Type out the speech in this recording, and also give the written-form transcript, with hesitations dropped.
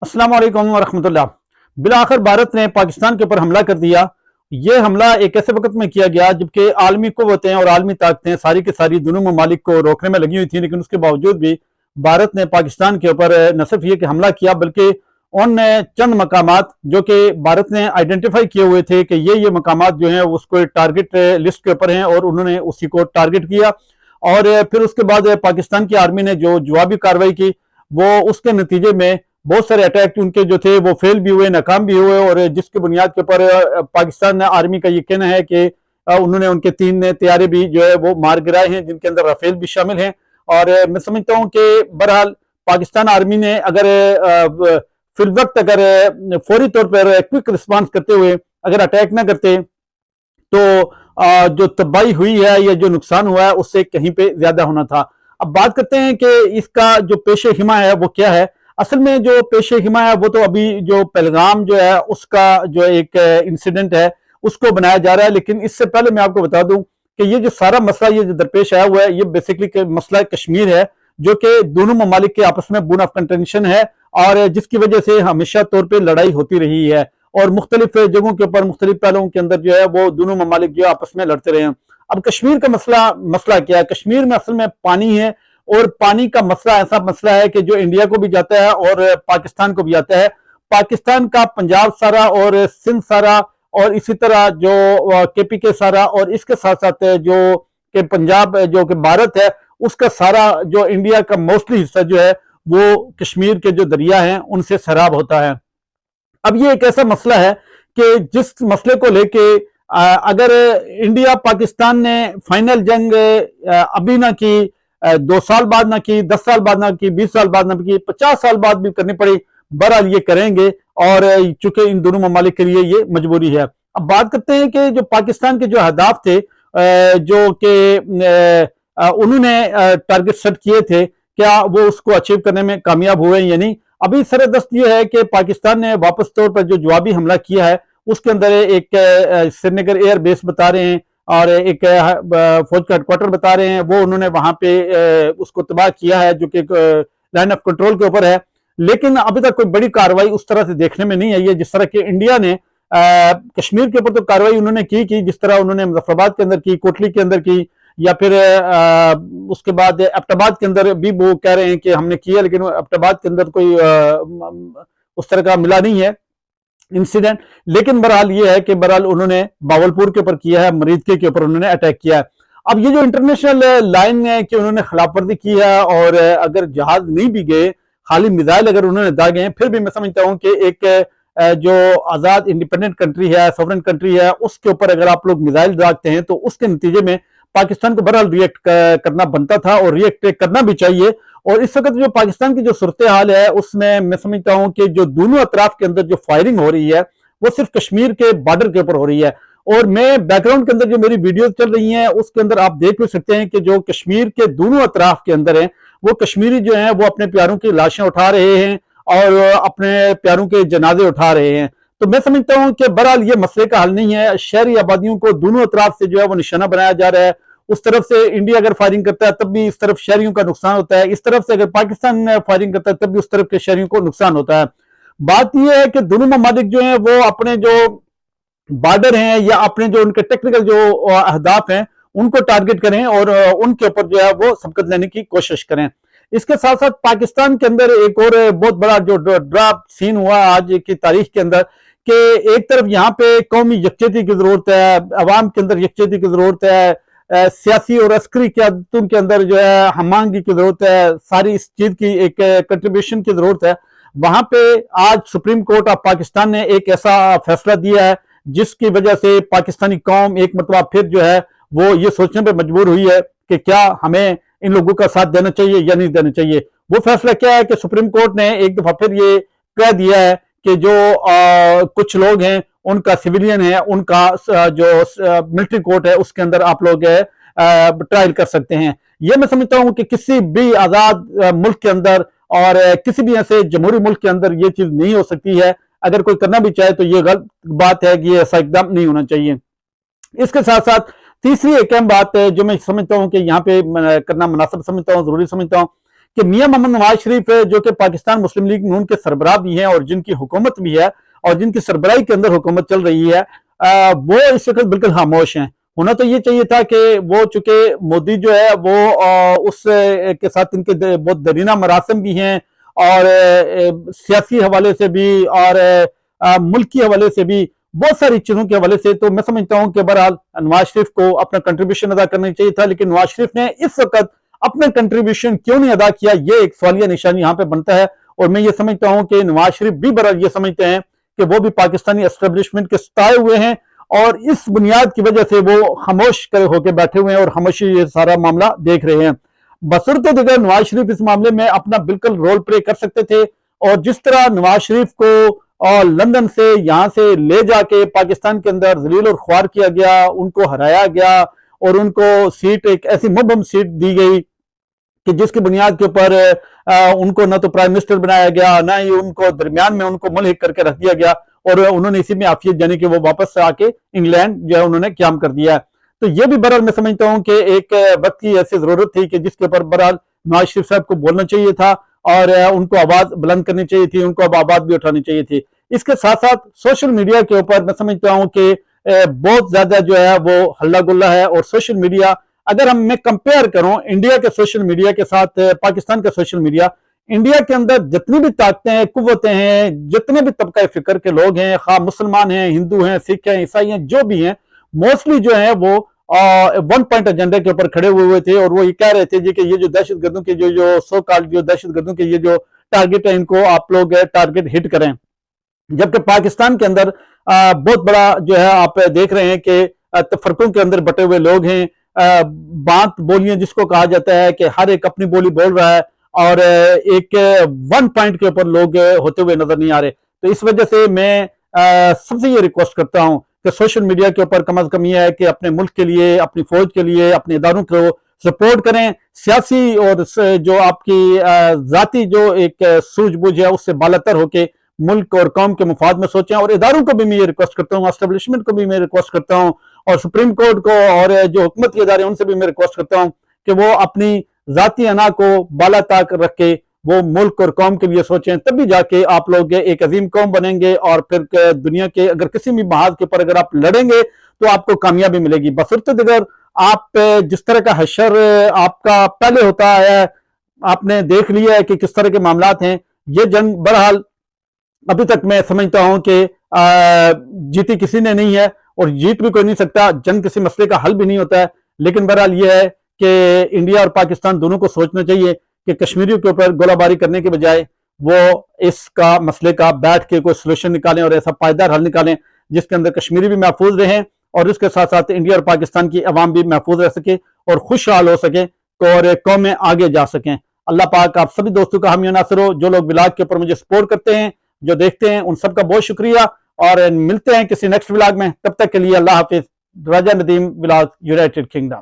अस्सलाम वालेकुम वरहमतुल्लाह। बिलाखिर भारत ने पाकिस्तान के ऊपर हमला कर दिया। ये हमला एक ऐसे वक्त में किया गया जबकि आलमी कुव्वतें और आलमी ताकतें सारी की सारी दोनों ममालिक को रोकने में लगी हुई थी, लेकिन उसके बावजूद भी भारत ने पाकिस्तान के ऊपर न सिर्फ ये कि हमला किया बल्कि उन चंद मकामात जो कि भारत ने आइडेंटिफाई किए हुए थे कि ये मकामात जो हैं उसको टारगेट लिस्ट के ऊपर हैं और उन्होंने उसी को टारगेट किया। और फिर उसके बाद पाकिस्तान की आर्मी ने जो जवाबी कार्रवाई की, वो उसके नतीजे में बहुत सारे अटैक उनके जो थे वो फेल भी हुए, नाकाम भी हुए। और जिसकी बुनियाद के ऊपर पाकिस्तान आर्मी का ये कहना है कि उन्होंने उनके 3 तैयारे भी जो है वो मार गिराए हैं, जिनके अंदर राफेल भी शामिल हैं। और मैं समझता हूँ कि बहरहाल पाकिस्तान आर्मी ने अगर फिल वक्त अगर फौरी तौर पर क्विक रिस्पांस करते हुए अगर अटैक ना करते तो जो तबाही हुई है या जो नुकसान हुआ है उससे कहीं पे ज्यादा होना था। अब बात करते हैं कि इसका जो पेशे हिमा है वो क्या है। असल में जो पेशे हिमा है वो तो अभी जो पहलगाम जो है उसका जो एक इंसिडेंट है उसको बनाया जा रहा है, लेकिन इससे पहले मैं आपको बता दूं कि ये जो सारा मसला ये जो दरपेश आया हुआ है ये बेसिकली मसला कश्मीर है, जो कि दोनों ममालिक के आपस में बोन ऑफ कंटेंशन है और जिसकी वजह से हमेशा तौर पर लड़ाई होती रही है और मुख्तलिफ जगहों के ऊपर मुख्तलिफ पहलुओं के अंदर जो है वो दोनों ममालिक जो आपस में लड़ते रहे हैं। अब कश्मीर का मसला क्या है? कश्मीर में असल में पानी है और पानी का मसला ऐसा मसला है कि जो इंडिया को भी जाता है और पाकिस्तान को भी आता है। पाकिस्तान का पंजाब सारा और सिंध सारा और इसी तरह जो केपीके सारा और इसके साथ साथ जो कि पंजाब जो कि भारत है उसका सारा जो इंडिया का मोस्टली हिस्सा जो है वो कश्मीर के जो दरिया हैं उनसे सैराब होता है। अब ये एक ऐसा मसला है कि जिस मसले को लेके अगर इंडिया पाकिस्तान ने फाइनल जंग अभी ना की, 2 साल बाद ना की, 10 साल बाद ना की, 20 साल बाद ना की, 50 साल बाद भी करनी पड़ी, बहरहाल ये करेंगे और चूंकि इन दोनों ममालिक के लिए ये मजबूरी है। अब बात करते हैं कि जो पाकिस्तान के जो अहदाफ थे जो कि उन्होंने टारगेट सेट किए थे, क्या वो उसको अचीव करने में कामयाब हुए या नहीं। अभी सरदस्त ये है कि पाकिस्तान ने वापस तौर पर जो जवाबी हमला किया है उसके अंदर एक श्रीनगर एयर बेस बता रहे हैं और एक फौज का हेडक्वार्टर बता रहे हैं, वो उन्होंने वहां पे उसको तबाह किया है जो कि लाइन ऑफ कंट्रोल के ऊपर है। लेकिन अभी तक कोई बड़ी कार्रवाई उस तरह से देखने में नहीं आई है जिस तरह की इंडिया ने कश्मीर के ऊपर तो कार्रवाई उन्होंने की जिस तरह उन्होंने मुजफ्फराबाद के अंदर की, कोटली के अंदर की, या फिर उसके बाद एबटाबाद के अंदर भी वो कह रहे हैं कि हमने किया, लेकिन एबटाबाद के अंदर कोई उस तरह का मिला नहीं है इंसिडेंट। लेकिन बहरहाल ये है कि बहरहाल उन्होंने बावलपुर के ऊपर किया है, मरीदके के ऊपर उन्होंने अटैक किया है। अब ये जो इंटरनेशनल लाइन है कि उन्होंने खिलाफवर्जी की है और अगर जहाज नहीं भी गए, खाली मिसाइल अगर उन्होंने दागे हैं, फिर भी मैं समझता हूं कि एक जो आजाद इंडिपेंडेंट कंट्री है, सॉवरेन कंट्री है, उसके ऊपर अगर आप लोग मिसाइल दागते हैं तो उसके नतीजे में पाकिस्तान को बहरहाल रिएक्ट करना बनता था और रिएक्ट करना भी चाहिए। और इस वक्त जो पाकिस्तान की जो सूरत हाल है उसमें मैं समझता हूं कि जो दोनों अतराफ के अंदर जो फायरिंग हो रही है वो सिर्फ कश्मीर के बॉर्डर के ऊपर हो रही है। और मैं बैकग्राउंड के अंदर जो मेरी वीडियो चल रही हैं उसके अंदर आप देख भी सकते हैं कि जो कश्मीर के दोनों अतराफ के अंदर हैं वो कश्मीरी जो हैं वो अपने प्यारों की लाशें उठा रहे हैं और अपने प्यारों के जनाजे उठा रहे हैं। तो मैं समझता हूं कि बहरहाल ये मसले का हल नहीं है। शहरी आबादियों को दोनों अतराफ से जो है वो निशाना बनाया जा रहा है। उस तरफ से इंडिया अगर फायरिंग करता है तब भी इस तरफ शहरियों का नुकसान होता है, इस तरफ से अगर पाकिस्तान फायरिंग करता है तब भी उस तरफ के शहरियों को नुकसान होता है। बात यह है कि दोनों ममालिक जो हैं वो अपने जो बॉर्डर हैं या अपने जो उनके टेक्निकल जो अहदाफ हैं उनको टारगेट करें और उनके ऊपर जो है वो सबकत लेने की कोशिश करें। इसके साथ साथ पाकिस्तान के अंदर एक और बहुत बड़ा जो ड्रॉप सीन हुआ आज की तारीख के अंदर कि एक तरफ यहाँ पे कौमी यकजहती की जरूरत है, अवाम के अंदर यकजहती की जरूरत है, सियासी और अस्करी क़यादतों के अंदर जो है हमआहंगी की जरूरत है, सारी इस चीज की एक कंट्रीब्यूशन की जरूरत है। वहां पे आज सुप्रीम कोर्ट ऑफ पाकिस्तान ने एक ऐसा फैसला दिया है जिसकी वजह से पाकिस्तानी कौम एक मतलब फिर जो है वो ये सोचने पर मजबूर हुई है कि क्या हमें इन लोगों का साथ देना चाहिए या नहीं देना चाहिए। वो फैसला क्या है कि सुप्रीम कोर्ट ने एक दफा फिर ये कह दिया है कि जो कुछ लोग हैं उनका सिविलियन है, उनका जो मिलिट्री कोर्ट है उसके अंदर आप लोग ट्रायल कर सकते हैं। ये मैं समझता हूं कि किसी भी आजाद मुल्क के अंदर और किसी भी ऐसे जमहूरी मुल्क के अंदर ये चीज नहीं हो सकती है। अगर कोई करना भी चाहे तो ये गलत बात है कि ऐसा एकदम नहीं होना चाहिए। इसके साथ साथ तीसरी एक अहम बात जो मैं समझता हूं कि यहाँ पे करना मुनासिब समझता हूं, जरूरी समझता हूं کہ میاں محمد نواز شریف جو کہ پاکستان مسلم لیگ نون کے سربراہ بھی ہیں اور جن کی حکومت بھی ہے اور جن کی سربراہی کے اندر حکومت چل رہی ہے، وہ اس وقت بالکل خاموش ہیں۔ ہونا تو یہ چاہیے تھا کہ وہ چونکہ مودی جو ہے وہ اس کے ساتھ ان کے بہت درینہ مراسم بھی ہیں، اور سیاسی حوالے سے بھی اور ملکی حوالے سے بھی بہت ساری چیزوں کے حوالے سے، تو میں سمجھتا ہوں کہ بہرحال نواز شریف کو اپنا کنٹریبیوشن ادا کرنا چاہیے تھا، لیکن نواز شریف نے اس وقت اپنا کنٹریبیوشن کیوں نہیں ادا کیا، یہ ایک سوالیہ نشان یہاں پہ بنتا ہے۔ اور میں یہ سمجھتا ہوں کہ نواز شریف بھی بہرحال یہ سمجھتے ہیں کہ وہ بھی پاکستانی اسٹیبلشمنٹ کے ستائے ہوئے ہیں، اور اس بنیاد کی وجہ سے وہ خاموش ہو کے بیٹھے ہوئے ہیں اور خاموشی یہ سارا معاملہ دیکھ رہے ہیں۔ بصورت دیگر نواز شریف اس معاملے میں اپنا بالکل رول پلے کر سکتے تھے، اور جس طرح نواز شریف کو لندن سے یہاں سے لے جا کے پاکستان کے اندر ذلیل اور خوار کیا گیا، ان کو ہرایا گیا اور ان کو سیٹ ایک ایسی مبہم سیٹ دی گئی کہ جس کی بنیاد کے اوپر ان کو نہ تو پرائم منسٹر بنایا گیا، نہ ہی ان کو درمیان میں ان کو ملحق کر کے رکھ دیا گیا، اور انہوں نے اسی میں عافیت جانے کہ وہ واپس آ کے انگلینڈ جو ہے انہوں نے قیام کر دیا ہے۔ تو یہ بھی بہرحال میں سمجھتا ہوں کہ ایک وقت کی ایسی ضرورت تھی کہ جس کے اوپر بہرحال نواز شریف صاحب کو بولنا چاہیے تھا، اور ان کو آواز بلند کرنی چاہیے تھی، ان کو اب آواز بھی اٹھانی چاہیے تھی۔ اس کے ساتھ ساتھ سوشل میڈیا کے اوپر میں سمجھتا ہوں کہ بہت زیادہ جو ہے وہ ہلہ گلا ہے، اور سوشل میڈیا اگر میں کمپیئر کروں انڈیا کے سوشل میڈیا کے ساتھ پاکستان کا سوشل میڈیا، انڈیا کے اندر جتنی بھی طاقتیں ہیں، قوتیں ہیں، جتنے بھی طبقہ فکر کے لوگ ہیں، خواہ مسلمان ہیں، ہندو ہیں، سکھ ہیں، عیسائی ہیں، جو بھی ہیں، موسٹلی جو ہیں وہ ون پوائنٹ ایجنڈے کے اوپر کھڑے ہوئے تھے، اور وہ یہ کہہ رہے تھے جی کہ یہ جو دہشت گردوں کے جو سو کال جو دہشت گردوں کے یہ جو ٹارگٹ ہے، ان کو آپ لوگ ٹارگٹ ہٹ کریں۔ جبکہ پاکستان کے اندر بہت بڑا جو ہے آپ دیکھ رہے ہیں کہ تفرقوں کے اندر بٹے ہوئے لوگ ہیں، بانٹ بولیاں جس کو کہا جاتا ہے کہ ہر ایک اپنی بولی بول رہا ہے، اور ایک ون پوائنٹ کے اوپر لوگ ہوتے ہوئے نظر نہیں آ رہے۔ تو اس وجہ سے میں سب سے یہ ریکویسٹ کرتا ہوں کہ سوشل میڈیا کے اوپر کم از کم یہ ہے کہ اپنے ملک کے لیے، اپنی فوج کے لیے، اپنے اداروں کو سپورٹ کریں، سیاسی اور جو آپ کی ذاتی جو ایک سوجھ بوجھ ہے اس سے بالاتر ہو کے ملک اور قوم کے مفاد میں سوچیں۔ اور اداروں کو بھی میں یہ ریکویسٹ کرتا ہوں، اسٹیبلشمنٹ کو بھی میں ریکویسٹ کرتا ہوں، اور سپریم کورٹ کو اور جو حکومت کے ادارے ان سے بھی میں ریکویسٹ کرتا ہوں کہ وہ اپنی ذاتی انا کو بالا تاک رکھ کے وہ ملک اور قوم کے لیے سوچیں، تب بھی جا کے آپ لوگ ایک عظیم قوم بنیں گے، اور پھر دنیا کے اگر کسی بھی محاذ کے اوپر اگر آپ لڑیں گے تو آپ کو کامیابی ملے گی۔ بصورت دیگر آپ جس طرح کا حشر آپ کا پہلے ہوتا ہے، آپ نے دیکھ لیا ہے کہ کس طرح کے معاملات ہیں۔ یہ جنگ بہرحال ابھی تک میں سمجھتا ہوں کہ جیتی کسی نے نہیں ہے، اور جیت بھی کوئی نہیں سکتا، جنگ کسی مسئلے کا حل بھی نہیں ہوتا ہے، لیکن بہرحال یہ ہے کہ انڈیا اور پاکستان دونوں کو سوچنا چاہیے کہ کشمیریوں کے اوپر گولہ باری کرنے کے بجائے وہ اس کا مسئلے کا بیٹھ کے کوئی سلوشن نکالیں، اور ایسا پائیدار حل نکالیں جس کے اندر کشمیری بھی محفوظ رہیں، اور اس کے ساتھ ساتھ انڈیا اور پاکستان کی عوام بھی محفوظ رہ سکے اور خوشحال ہو سکیں، اور قومیں آگے جا سکیں۔ اللہ پاک آپ سبھی دوستوں کا حامی و ناصر ہو۔ جو لوگ ولاگ کے اوپر مجھے سپورٹ کرتے ہیں، جو دیکھتے ہیں، ان سب کا بہت شکریہ، اور ملتے ہیں کسی نیکسٹ ولاگ میں۔ تب تک کے لیے اللہ حافظ۔ راجہ ندیم ولاگ، یونائٹڈ کنگڈم۔